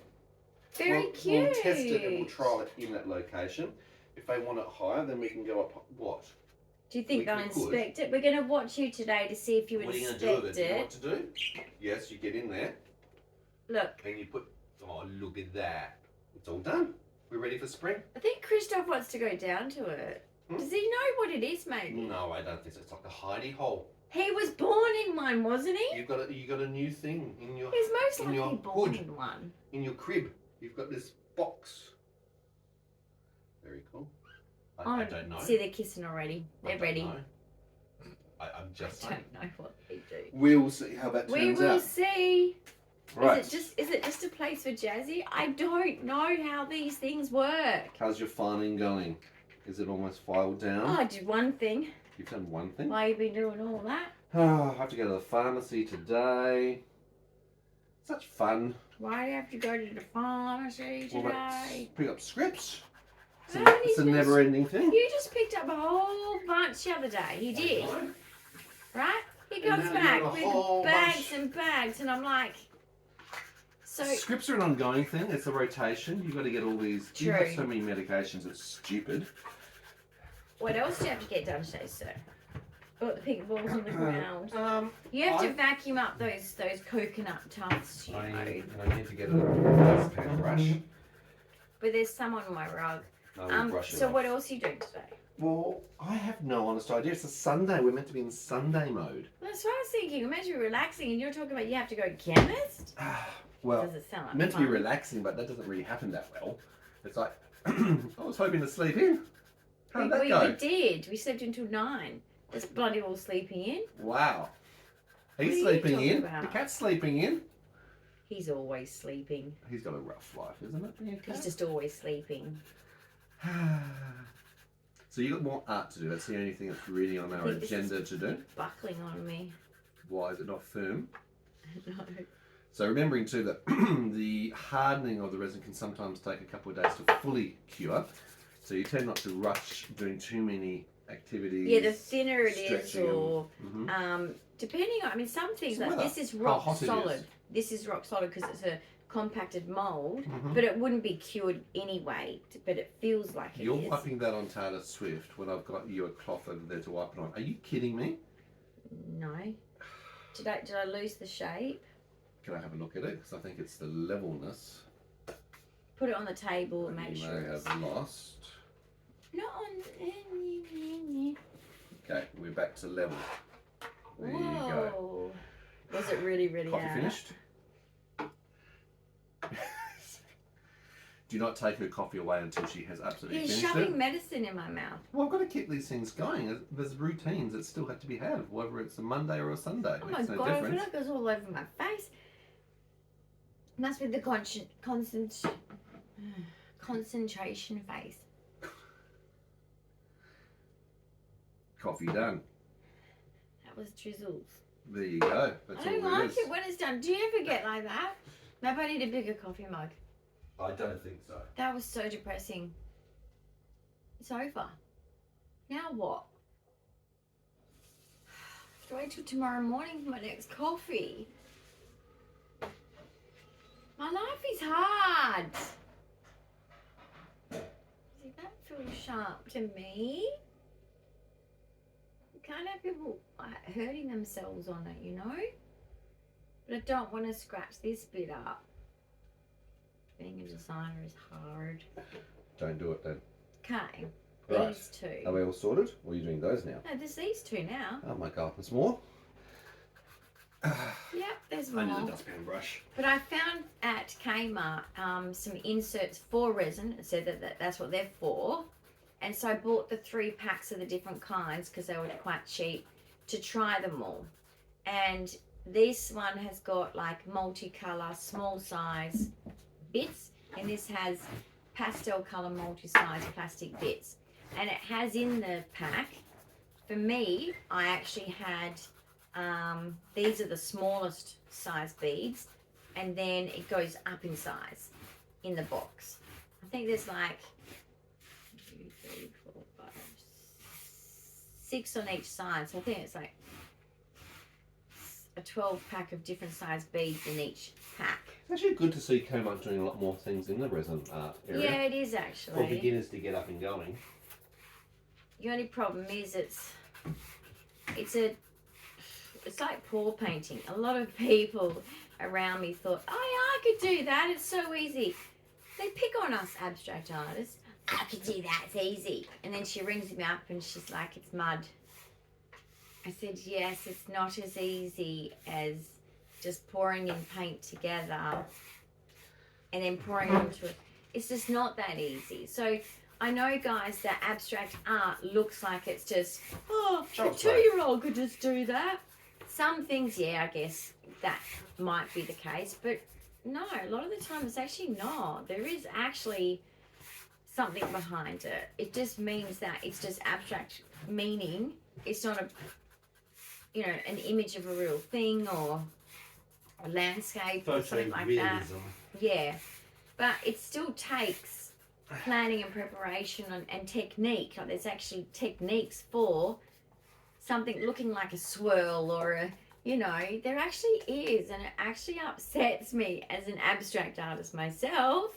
[SPEAKER 1] Very cute.
[SPEAKER 2] We'll test it and we'll trial it in that location. If they want it higher, then we can go up what?
[SPEAKER 1] Do you think they'll inspect it? We're going to watch you today to see if you
[SPEAKER 2] what
[SPEAKER 1] inspect
[SPEAKER 2] it. What are you going to do with it? You know
[SPEAKER 1] it.
[SPEAKER 2] what to do? Yes, you get in there.
[SPEAKER 1] Look.
[SPEAKER 2] And you put, oh, look at that. It's all done. We're ready for spring.
[SPEAKER 1] I think Christoph wants to go down to it. Does he know what it is, maybe?
[SPEAKER 2] No, I don't think so. It's like a hidey hole.
[SPEAKER 1] He was born in one, wasn't he?
[SPEAKER 2] You got a new thing in your.
[SPEAKER 1] He's most
[SPEAKER 2] in
[SPEAKER 1] likely
[SPEAKER 2] your
[SPEAKER 1] born
[SPEAKER 2] hood.
[SPEAKER 1] in one.
[SPEAKER 2] In your crib, you've got this box. Very cool. I don't know.
[SPEAKER 1] See, they're kissing already. They're ready.
[SPEAKER 2] I'm just
[SPEAKER 1] I
[SPEAKER 2] saying.
[SPEAKER 1] don't know what they do.
[SPEAKER 2] We'll see how that turns out.
[SPEAKER 1] We will see.
[SPEAKER 2] Right.
[SPEAKER 1] Is it just a place for Jazzy? I don't know how these things work.
[SPEAKER 2] How's your farming going? Is it almost filed down?
[SPEAKER 1] Oh, I did one thing.
[SPEAKER 2] You've done one thing?
[SPEAKER 1] Why have you been doing all that?
[SPEAKER 2] Oh, I have to go to the pharmacy today. Such fun.
[SPEAKER 1] Why do you have to go to the pharmacy today?
[SPEAKER 2] Pick up scripts.
[SPEAKER 1] How
[SPEAKER 2] It's a
[SPEAKER 1] many
[SPEAKER 2] never-ending thing.
[SPEAKER 1] You just picked up a whole bunch the other day. You did. Right? He comes back with bags and bags, and I'm like, so.
[SPEAKER 2] Scripts are an ongoing thing. It's a rotation. You've got to get all these.
[SPEAKER 1] True.
[SPEAKER 2] You have so many medications. It's stupid.
[SPEAKER 1] What else do you have to get done today, sir? Got the pink balls on the ground. You have to vacuum up those coconut tufts, you know.
[SPEAKER 2] I need to get a dustpan brush.
[SPEAKER 1] But there's some on my rug. So what else are you doing today?
[SPEAKER 2] Well, I have no honest idea. It's a Sunday. We're meant to be in Sunday mode.
[SPEAKER 1] That's what I was thinking. Imagine you're relaxing and you're talking about you have to go to chemist?
[SPEAKER 2] Well,
[SPEAKER 1] does it sound like
[SPEAKER 2] meant
[SPEAKER 1] fun?
[SPEAKER 2] to be relaxing, but that doesn't really happen that well. It's like, I was hoping to sleep in. How did that go?
[SPEAKER 1] We did. We slept until 9. There's bloody all sleeping in.
[SPEAKER 2] Wow. He's
[SPEAKER 1] What are you
[SPEAKER 2] sleeping
[SPEAKER 1] talking
[SPEAKER 2] in.
[SPEAKER 1] about?
[SPEAKER 2] The cat's sleeping in.
[SPEAKER 1] He's always sleeping.
[SPEAKER 2] He's got a rough life, isn't it? being a cat?
[SPEAKER 1] He's just always sleeping.
[SPEAKER 2] So you got more art to do. That's the only thing that's really on our agenda to do.
[SPEAKER 1] Buckling on me.
[SPEAKER 2] Why is it not firm?
[SPEAKER 1] No.
[SPEAKER 2] So remembering too that the hardening of the resin can sometimes take a couple of days to fully cure. So you tend not to rush doing too many activities.
[SPEAKER 1] Yeah, the thinner it is,
[SPEAKER 2] stretching
[SPEAKER 1] or depending on, I mean, some things like this is rock solid. This is rock solid because it's a compacted mold, but it wouldn't be cured anyway. But it feels like it is.
[SPEAKER 2] You're wiping that on Taylor Swift when I've got you a cloth over there to wipe it on. Are you kidding me?
[SPEAKER 1] No. Did I lose the shape?
[SPEAKER 2] Can I have a look at it? Because I think it's the levelness.
[SPEAKER 1] Put it on the table and make
[SPEAKER 2] you
[SPEAKER 1] sure.
[SPEAKER 2] may have lost.
[SPEAKER 1] Not on.
[SPEAKER 2] Okay, we're back to level. There you go.
[SPEAKER 1] Was it really, really
[SPEAKER 2] Coffee
[SPEAKER 1] hard?
[SPEAKER 2] finished? Do not take her coffee away until she has absolutely
[SPEAKER 1] You're
[SPEAKER 2] finished
[SPEAKER 1] shoving
[SPEAKER 2] it.
[SPEAKER 1] medicine in my mouth.
[SPEAKER 2] Well, I've got to keep these things going. There's routines that still have to be had, whether it's a Monday or a Sunday.
[SPEAKER 1] Oh
[SPEAKER 2] It
[SPEAKER 1] my
[SPEAKER 2] makes no
[SPEAKER 1] god, I feel
[SPEAKER 2] difference.
[SPEAKER 1] like it goes all over my face. Must be the concentration phase.
[SPEAKER 2] Coffee done.
[SPEAKER 1] That was drizzles.
[SPEAKER 2] There you go. That's
[SPEAKER 1] I don't
[SPEAKER 2] all
[SPEAKER 1] like
[SPEAKER 2] it is.
[SPEAKER 1] it when it's done. Do you ever get like that? Maybe I need a bigger coffee mug.
[SPEAKER 2] I don't think so.
[SPEAKER 1] That was so depressing. It's over. Now what? I have to wait till tomorrow morning for my next coffee. My life is hard. See, that feels sharp to me. can't have people like, hurting themselves on it, you know? But I don't want to scratch this bit up. Being a designer is hard.
[SPEAKER 2] Don't do it then.
[SPEAKER 1] Okay.
[SPEAKER 2] Right.
[SPEAKER 1] These two.
[SPEAKER 2] Are we all sorted? Or are you doing those now?
[SPEAKER 1] No, there's these two now.
[SPEAKER 2] Oh my god, there's more?
[SPEAKER 1] Yep, there's more.
[SPEAKER 2] I need a dustpan brush.
[SPEAKER 1] But I found at Kmart some inserts for resin. It said that that's what they're for. And so I bought the 3 packs of the different kinds because they were quite cheap to try them all. And this one has got like multicolour, small size bits. And this has pastel colour, multi-size plastic bits. And it has in the pack, for me, I actually had, these are the smallest size beads. And then it goes up in size in the box. I think there's like 2, 3, 4, 5, 6 on each side. So I think it's like a 12 pack of different size beads in each pack.
[SPEAKER 2] It's actually good to see Kmart doing a lot more things in the resin art area.
[SPEAKER 1] Yeah, it is actually.
[SPEAKER 2] For beginners to get up and going.
[SPEAKER 1] The only problem is it's like pour painting. A lot of people around me thought, oh yeah, I could do that. It's so easy. They pick on us abstract artists. I could do that. It's easy. And then she rings me up and she's like, it's mud. I said, yes, it's not as easy as just pouring in paint together and then pouring it onto it. It's just not that easy. So I know, guys, that abstract art looks like it's just, oh, a 2-year-old could just do that. Some things, yeah, I guess that might be the case. But no, a lot of the time it's actually not. There is actually something behind it. It just means that it's just abstract meaning. It's not an image of a real thing or a landscape or something like that. Yeah, but it still takes planning and preparation and technique. Like there's actually techniques for something looking like a swirl or there actually is, and it actually upsets me as an abstract artist myself,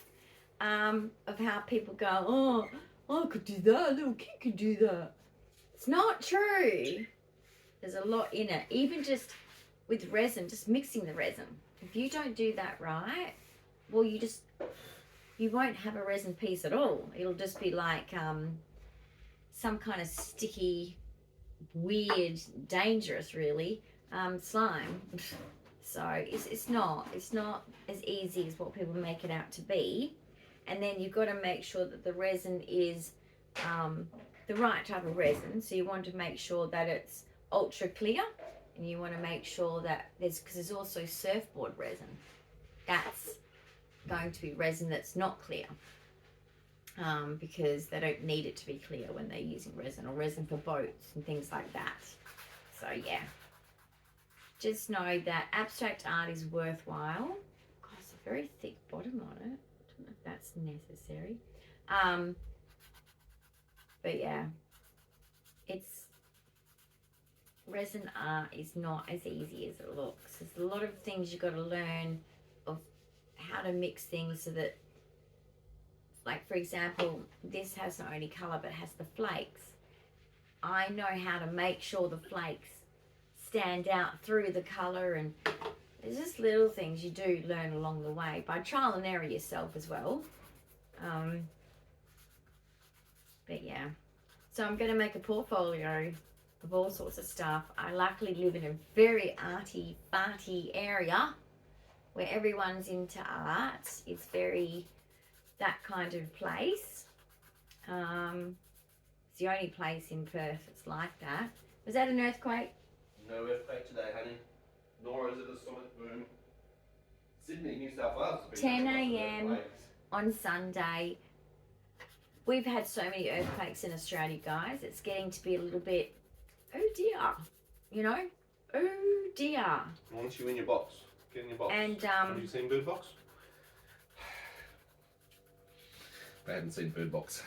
[SPEAKER 1] of how people go, oh, I could do that, a little kid could do that. It's not true. There's a lot in it. Even just with resin, just mixing the resin. If you don't do that right, well, you won't have a resin piece at all. It'll just be like some kind of sticky, weird, dangerous, really, slime. So it's not as easy as what people make it out to be. And then you've got to make sure that the resin is the right type of resin. So you want to make sure that it's ultra clear, and you want to make sure that because there's also surfboard resin. That's going to be resin that's not clear, because they don't need it to be clear when they're using resin, or resin for boats and things like that. So yeah, just know that abstract art is worthwhile. God, it's a very thick bottom on it. I don't know if that's necessary, but yeah, resin art is not as easy as it looks. There's a lot of things you've got to learn of how to mix things so that, like for example, this has not only colour but has the flakes. I know how to make sure the flakes stand out through the colour, and there's just little things you do learn along the way by trial and error yourself as well. But yeah, so I'm going to make a portfolio of all sorts of stuff. I luckily live in a very arty, farty area where everyone's into art. It's very that kind of place. It's the only place in Perth that's like that. Was that an earthquake?
[SPEAKER 2] No earthquake today, honey. Nor is it a sonic boom. Sydney, New South Wales has been
[SPEAKER 1] 10 a.m. on Sunday. We've had so many earthquakes in Australia, guys. It's getting to be a little bit, oh dear, oh dear.
[SPEAKER 2] Once you're in your box, get in your box.
[SPEAKER 1] And
[SPEAKER 2] have you seen Bird Box? They haven't seen Bird Box.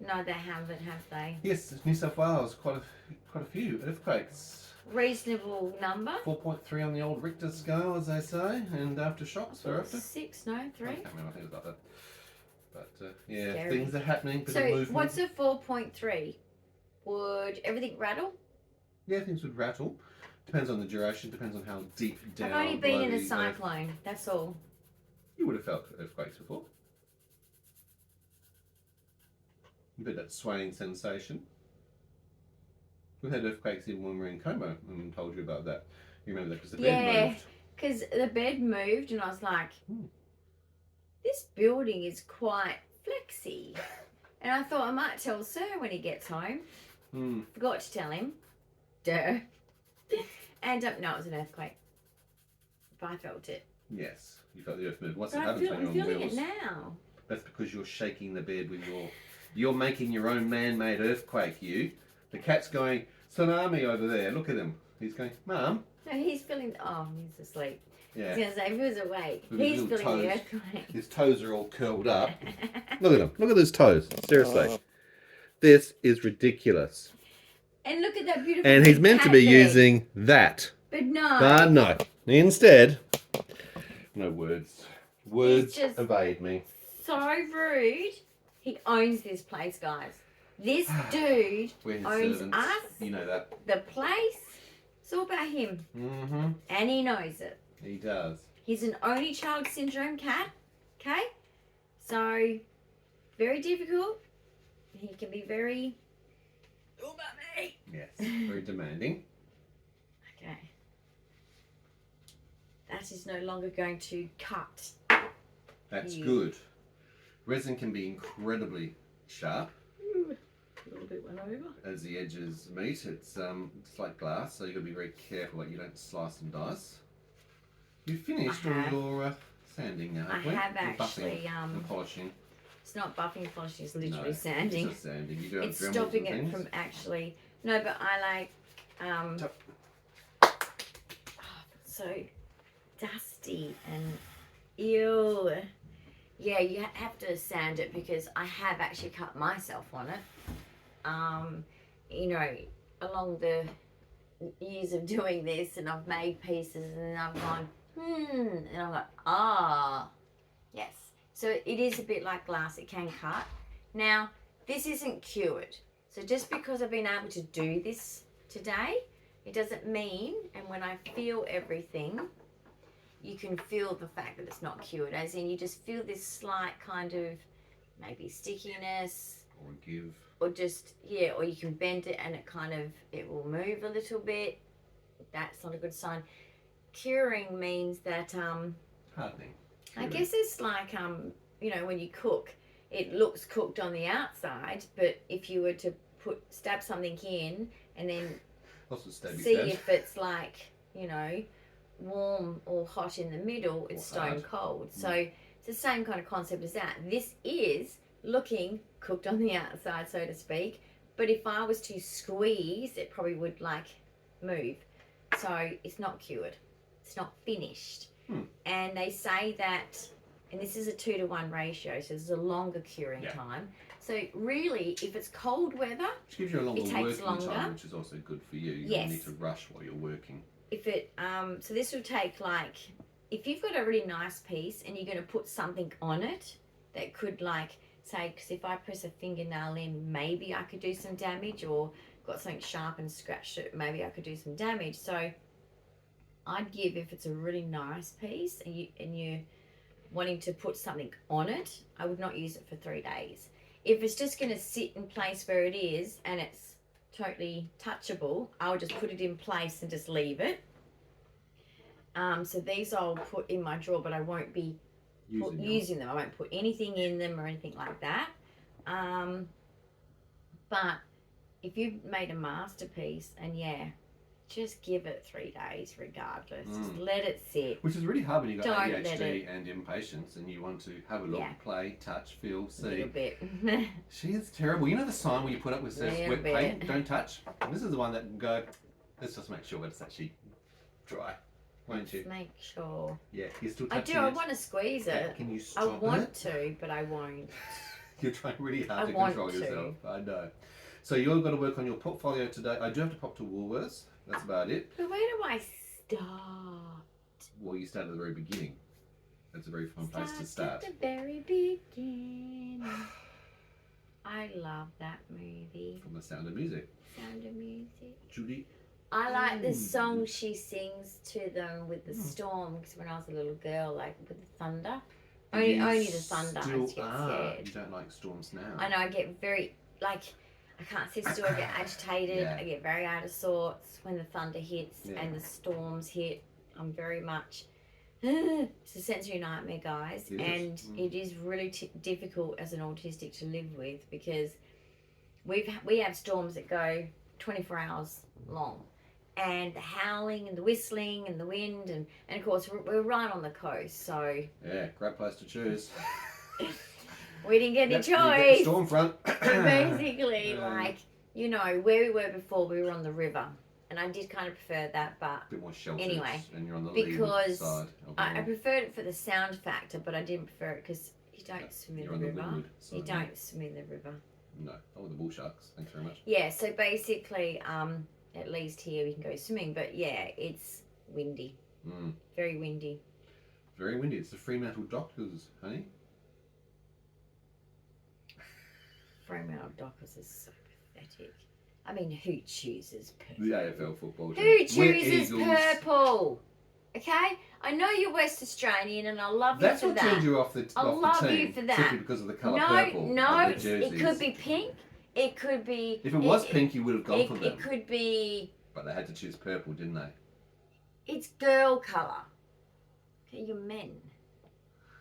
[SPEAKER 1] No, they haven't, have they?
[SPEAKER 2] Yes, New South Wales, quite a few earthquakes.
[SPEAKER 1] Reasonable number.
[SPEAKER 2] 4.3 on the old Richter scale, as they say, and aftershocks thereafter.
[SPEAKER 1] 6, no, 3.
[SPEAKER 2] I can't remember, I think it was like that. But yeah,
[SPEAKER 1] Scary.
[SPEAKER 2] Things are happening.
[SPEAKER 1] So what's a 4.3? Would everything rattle?
[SPEAKER 2] Yeah, things would rattle. Depends on the duration, depends on how deep down.
[SPEAKER 1] I've only been in a cyclone, that's all.
[SPEAKER 2] You would have felt earthquakes before. A bit of that swaying sensation. We've had earthquakes even when we were in coma, and told you about that. You remember that because the bed moved.
[SPEAKER 1] Because the bed moved, and I was like, this building is quite flexy. And I thought I might tell Sir when he gets home. Forgot to tell him. Duh. And no, it was an earthquake. But I felt it.
[SPEAKER 2] Yes, you felt the earth move. Once it happens when you're on wheels. I'm feeling it now. That's because you're shaking the bed with you're making your own man-made earthquake, you. The cat's going, tsunami over there. Look at him. He's going, Mum.
[SPEAKER 1] No, he's feeling, he's asleep.
[SPEAKER 2] Yeah.
[SPEAKER 1] I was going to say, if he was awake, he's feeling the earthquake.
[SPEAKER 2] His toes are all curled up. Look at him. Look at those toes. Seriously. This is ridiculous.
[SPEAKER 1] And look at that beautiful
[SPEAKER 2] And he's meant to be using that.
[SPEAKER 1] But no.
[SPEAKER 2] But no. Instead, no words. Words evade me.
[SPEAKER 1] So rude. He owns this place, guys. This dude owns us.
[SPEAKER 2] You know that.
[SPEAKER 1] The place. It's all about him.
[SPEAKER 2] Mm-hmm.
[SPEAKER 1] And he knows it.
[SPEAKER 2] He does.
[SPEAKER 1] He's an only child syndrome cat. Okay? So, very difficult. He can be very... all about me.
[SPEAKER 2] Yes. Very demanding.
[SPEAKER 1] Okay. That is no longer going to cut.
[SPEAKER 2] That's good. Resin can be incredibly sharp.
[SPEAKER 1] A little bit went over.
[SPEAKER 2] As the edges meet, it's like glass, so you've got to be very careful that you don't slice and dice. You finished all your sanding now, haven't we?
[SPEAKER 1] I have actually.
[SPEAKER 2] And polishing.
[SPEAKER 1] It's not buffing and polishing, it's literally sanding.
[SPEAKER 2] It's just sanding. You do have
[SPEAKER 1] it's stopping it from actually. No, but I like. So dusty and ew. Yeah, you have to sand it because I have actually cut myself on it. You know, along the years of doing this, and I've made pieces, and I've gone, and I'm like, yes. So it is a bit like glass, it can cut. Now, this isn't cured. So just because I've been able to do this today, it doesn't mean, and when I feel everything, you can feel the fact that it's not cured, as in you just feel this slight kind of maybe stickiness.
[SPEAKER 2] Or give.
[SPEAKER 1] Or just, or you can bend it and it will move a little bit. That's not a good sign. Curing means that,
[SPEAKER 2] hardening.
[SPEAKER 1] I guess it's like, you know, when you cook, it looks cooked on the outside, but if you were to stab something in and then see if it's like, you know, warm or hot in the middle, it's stone cold. So it's the same kind of concept as that. This is looking cooked on the outside, so to speak, but if I was to squeeze, it probably would like move. So it's not cured, it's not finished. And they say that, and this is a 2-to-1 ratio, so there's a longer curing time. So really, if it's cold weather,
[SPEAKER 2] which gives you a longer
[SPEAKER 1] it takes longer
[SPEAKER 2] time, which is also good for you. You don't need to rush while you're working.
[SPEAKER 1] If it so this will take, like, if you've got a really nice piece and you're going to put something on it that could, like, say, because if I press a fingernail in, maybe I could do some damage, or got something sharp and scratched it, maybe I could do some damage. So I'd give, if it's a really nice piece and you're wanting to put something on it, I would not use it for 3 days. If it's just going to sit in place where it is and it's totally touchable, I'll just put it in place and just leave it. So these I'll put in my drawer, but I won't be using them. I won't put anything in them or anything like that. But if you've made a masterpiece, and just give it 3 days regardless. Just let it sit.
[SPEAKER 2] Which is really hard when you've got ADHD and impatience and you want to have a look, play, touch, feel, see.
[SPEAKER 1] A little bit.
[SPEAKER 2] She is terrible. You know the sign where you put up with says wet paint, don't touch? And this is the one that can go, let's just make sure that it's actually dry. Won't you?
[SPEAKER 1] Make sure.
[SPEAKER 2] Yeah, you're still touching
[SPEAKER 1] I want to squeeze it.
[SPEAKER 2] Can you stop
[SPEAKER 1] I want to, but I won't.
[SPEAKER 2] You're trying really hard to control yourself. I know. So you've got to work on your portfolio today. I do have to pop to Woolworths. That's about it.
[SPEAKER 1] But where do I start?
[SPEAKER 2] Well, you start at the very beginning. That's a very fun place to start.
[SPEAKER 1] At the very beginning. I love that movie.
[SPEAKER 2] From The Sound of Music.
[SPEAKER 1] Sound of Music.
[SPEAKER 2] Judy
[SPEAKER 1] I like the song she sings to them with the storm, because when I was a little girl, like with the thunder. Only the thunder, I just get scared.
[SPEAKER 2] You don't like storms now?
[SPEAKER 1] I know, I get very, like, I can't sit still, I get agitated, I get very out of sorts when the thunder hits and the storms hit. I'm very much, it's a sensory nightmare, guys. It is really difficult as an autistic to live with, because we have storms that go 24 hours long. And the howling and the whistling and the wind and of course we're right on the coast, so
[SPEAKER 2] yeah, great place to choose.
[SPEAKER 1] We didn't get any choice.
[SPEAKER 2] Storm front.
[SPEAKER 1] Basically, like, you know, where we were before, we were on the river, and I did kind of prefer that, but
[SPEAKER 2] a bit more sheltered.
[SPEAKER 1] Anyway,
[SPEAKER 2] and you're on the
[SPEAKER 1] because
[SPEAKER 2] side
[SPEAKER 1] I preferred it for the sound factor, but I didn't prefer it because you don't swim in the river. You don't swim in the river.
[SPEAKER 2] No, not with the bull sharks. Thanks very much.
[SPEAKER 1] Yeah, so basically, at least here we can go swimming, but yeah, it's windy. Very windy.
[SPEAKER 2] Very windy. It's the Fremantle Dockers, honey.
[SPEAKER 1] Fremantle Dockers is so pathetic. I mean, who chooses purple?
[SPEAKER 2] The AFL football team.
[SPEAKER 1] Who chooses purple? Okay? I know you're West Australian and I love you for that.
[SPEAKER 2] That's what turned you off the team.
[SPEAKER 1] I love you for that.
[SPEAKER 2] Simply because of the colour purple.
[SPEAKER 1] No, it could be pink. It could be...
[SPEAKER 2] If it was pink, you would have gone for them.
[SPEAKER 1] It could be...
[SPEAKER 2] But they had to choose purple, didn't they?
[SPEAKER 1] It's girl colour. Okay, you're men.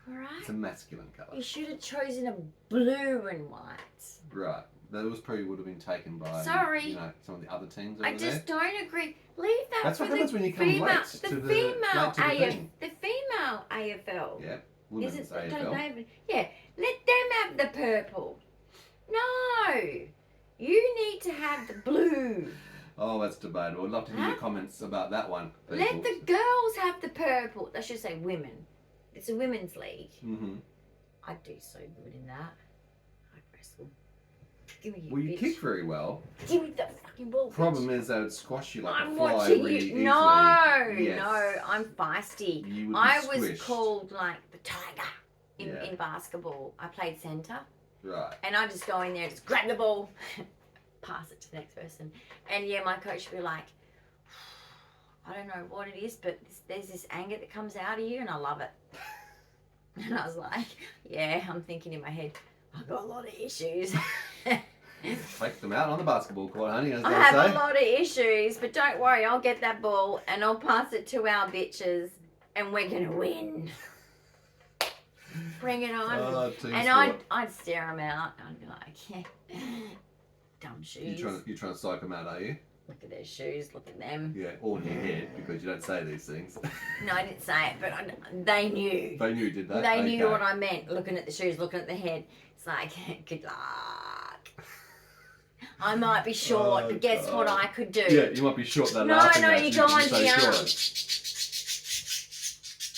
[SPEAKER 1] Alright?
[SPEAKER 2] It's a masculine colour.
[SPEAKER 1] You should have chosen a blue and white.
[SPEAKER 2] Right. Those probably would have been taken by
[SPEAKER 1] Sorry.
[SPEAKER 2] You know, some of the other teams over
[SPEAKER 1] I
[SPEAKER 2] there.
[SPEAKER 1] just don't agree. Leave that
[SPEAKER 2] That's
[SPEAKER 1] for
[SPEAKER 2] what happens
[SPEAKER 1] the
[SPEAKER 2] when you come
[SPEAKER 1] female,
[SPEAKER 2] late to the
[SPEAKER 1] female AFL.
[SPEAKER 2] Yeah, women's
[SPEAKER 1] Is it
[SPEAKER 2] AFL.
[SPEAKER 1] Yeah, let them have the purple. No, you need to have the blue.
[SPEAKER 2] Oh, that's debatable. I'd love to hear your comments about that one. People.
[SPEAKER 1] Let the girls have the purple. I should say women. It's a women's league. I'd do so good in that. I'd wrestle. Give me
[SPEAKER 2] Well, you kick very well.
[SPEAKER 1] Give me the fucking ball.
[SPEAKER 2] Problem is they would squash you like
[SPEAKER 1] I'm
[SPEAKER 2] a fly
[SPEAKER 1] watching
[SPEAKER 2] really
[SPEAKER 1] you.
[SPEAKER 2] easily.
[SPEAKER 1] No,
[SPEAKER 2] Yes.
[SPEAKER 1] no, I'm feisty.
[SPEAKER 2] You would be
[SPEAKER 1] I was
[SPEAKER 2] squished.
[SPEAKER 1] called like the tiger in basketball. I played centre.
[SPEAKER 2] Right.
[SPEAKER 1] And I just go in there, just grab the ball, pass it to the next person. And yeah, my coach would be like, I don't know what it is, but there's this anger that comes out of you and I love it. And I was like, yeah, I'm thinking in my head, I've got a lot of issues.
[SPEAKER 2] Take them out on the basketball court, honey, as
[SPEAKER 1] I
[SPEAKER 2] they
[SPEAKER 1] have
[SPEAKER 2] say.
[SPEAKER 1] a lot of issues, but don't worry, I'll get that ball and I'll pass it to our bitches and we're going to win. Bring it on.
[SPEAKER 2] Oh,
[SPEAKER 1] and I'd stare them out. I'd be like, yeah, dumb shoes.
[SPEAKER 2] You're trying to psych them out, are you?
[SPEAKER 1] Look at their shoes, look at them.
[SPEAKER 2] Yeah, all in your head, because you don't say these things.
[SPEAKER 1] No, I didn't say it, but they knew.
[SPEAKER 2] They knew, did they?
[SPEAKER 1] They knew what I meant, looking at the shoes, looking at the head. It's like, good luck. I might be short, but guess what I could do?
[SPEAKER 2] Yeah, you might be short. They're
[SPEAKER 1] No,
[SPEAKER 2] laughing
[SPEAKER 1] no,
[SPEAKER 2] at
[SPEAKER 1] you go on
[SPEAKER 2] so
[SPEAKER 1] Dyan.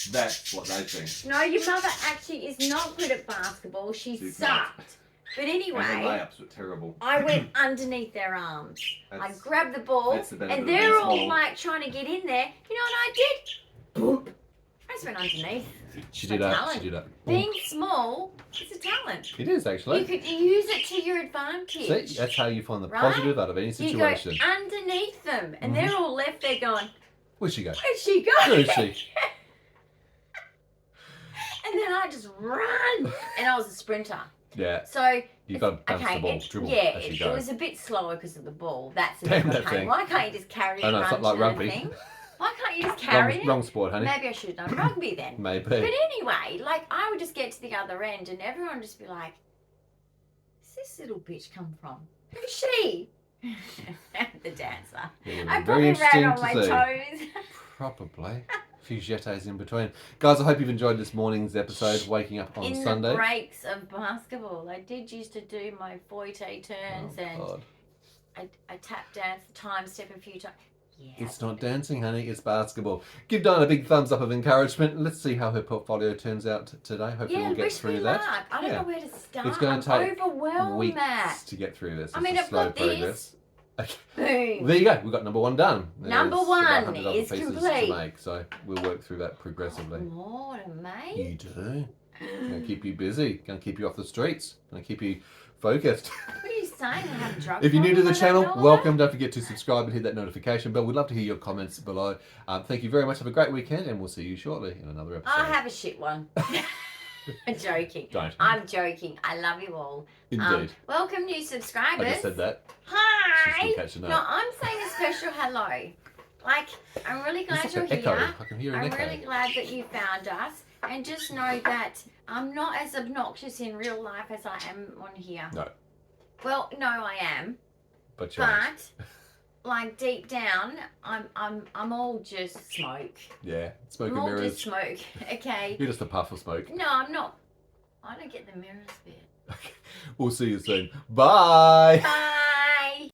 [SPEAKER 2] That's what they think.
[SPEAKER 1] No, your mother actually is not good at basketball. She sucked. But anyway,
[SPEAKER 2] and the layups were terrible.
[SPEAKER 1] I went underneath their arms. I grabbed the ball, and they're all like trying to get in there. You know what I did? Boop. I just went underneath.
[SPEAKER 2] She did that.
[SPEAKER 1] Being small is a talent.
[SPEAKER 2] It is, actually.
[SPEAKER 1] You could use it to your advantage.
[SPEAKER 2] See, that's how you find the positive out of any situation.
[SPEAKER 1] You go underneath them, and they're all left there going,
[SPEAKER 2] Where'd she go?
[SPEAKER 1] Where'd she go?
[SPEAKER 2] Where is she?
[SPEAKER 1] And then I just run, and I was a sprinter.
[SPEAKER 2] Yeah.
[SPEAKER 1] So
[SPEAKER 2] you got to bounce the ball, dribble as you go.
[SPEAKER 1] It was a bit slower because of the ball. That's the
[SPEAKER 2] Damn
[SPEAKER 1] thing.
[SPEAKER 2] thing.
[SPEAKER 1] Why can't you just carry it?
[SPEAKER 2] I know, it's like rugby.
[SPEAKER 1] Thing? Why can't you just carry it?
[SPEAKER 2] Wrong sport, honey.
[SPEAKER 1] Maybe I should have done rugby then.
[SPEAKER 2] Maybe.
[SPEAKER 1] But anyway, like I would just get to the other end, and everyone would just be like, "Where's this little bitch come from? Who's she?" The dancer. I probably ran on my toes.
[SPEAKER 2] Probably. A few jetés in between. Guys, I hope you've enjoyed this morning's episode, Waking Up on Sunday.
[SPEAKER 1] In the breaks of basketball, I did used to do my foite turns and I tap dance, the time step a few times. Yeah,
[SPEAKER 2] it's not dancing, honey, it's basketball. Give Dyan a big thumbs up of encouragement. Let's see how her portfolio turns out today. Hopefully we'll get through that.
[SPEAKER 1] I don't know where to start.
[SPEAKER 2] It's going to take
[SPEAKER 1] overwhelmed,
[SPEAKER 2] weeks
[SPEAKER 1] Matt.
[SPEAKER 2] to get through this.
[SPEAKER 1] I mean, I've got this.
[SPEAKER 2] Okay.
[SPEAKER 1] Boom.
[SPEAKER 2] There you go. We've got number one done.
[SPEAKER 1] Number
[SPEAKER 2] There's
[SPEAKER 1] one
[SPEAKER 2] about 100 other
[SPEAKER 1] is
[SPEAKER 2] pieces
[SPEAKER 1] complete.
[SPEAKER 2] to make, so we'll work through that progressively.
[SPEAKER 1] Lord, mate.
[SPEAKER 2] You do. Gonna keep you busy. Gonna keep you off the streets. Gonna keep you focused.
[SPEAKER 1] What are you
[SPEAKER 3] saying I have drugs.
[SPEAKER 2] If you're new to the channel, welcome. Don't forget to subscribe and hit that notification bell. We'd love to hear your comments below. Thank you very much. Have a great weekend, and we'll see you shortly in another episode.
[SPEAKER 3] I'll have a shit one. I'm joking.
[SPEAKER 2] Don't.
[SPEAKER 3] I'm joking. I love you all.
[SPEAKER 2] Indeed.
[SPEAKER 3] Welcome new subscribers.
[SPEAKER 2] I just said that.
[SPEAKER 3] Hi.
[SPEAKER 2] Catch a note.
[SPEAKER 3] No, I'm saying a special hello. Like, I'm really glad you're
[SPEAKER 2] echo.
[SPEAKER 3] here.
[SPEAKER 2] I can hear an
[SPEAKER 3] I'm
[SPEAKER 2] echo.
[SPEAKER 3] really glad that you found us. And just know that I'm not as obnoxious in real life as I am on here.
[SPEAKER 2] No.
[SPEAKER 3] Well, no, I am.
[SPEAKER 2] But
[SPEAKER 3] like deep down, I'm all just smoke.
[SPEAKER 2] Yeah, smoke
[SPEAKER 3] I'm
[SPEAKER 2] and
[SPEAKER 3] all
[SPEAKER 2] mirrors.
[SPEAKER 3] just smoke. Okay.
[SPEAKER 2] You're just a puff of smoke.
[SPEAKER 3] No, I'm not. I don't get the mirrors bit.
[SPEAKER 2] We'll see you soon. Bye.
[SPEAKER 3] Bye.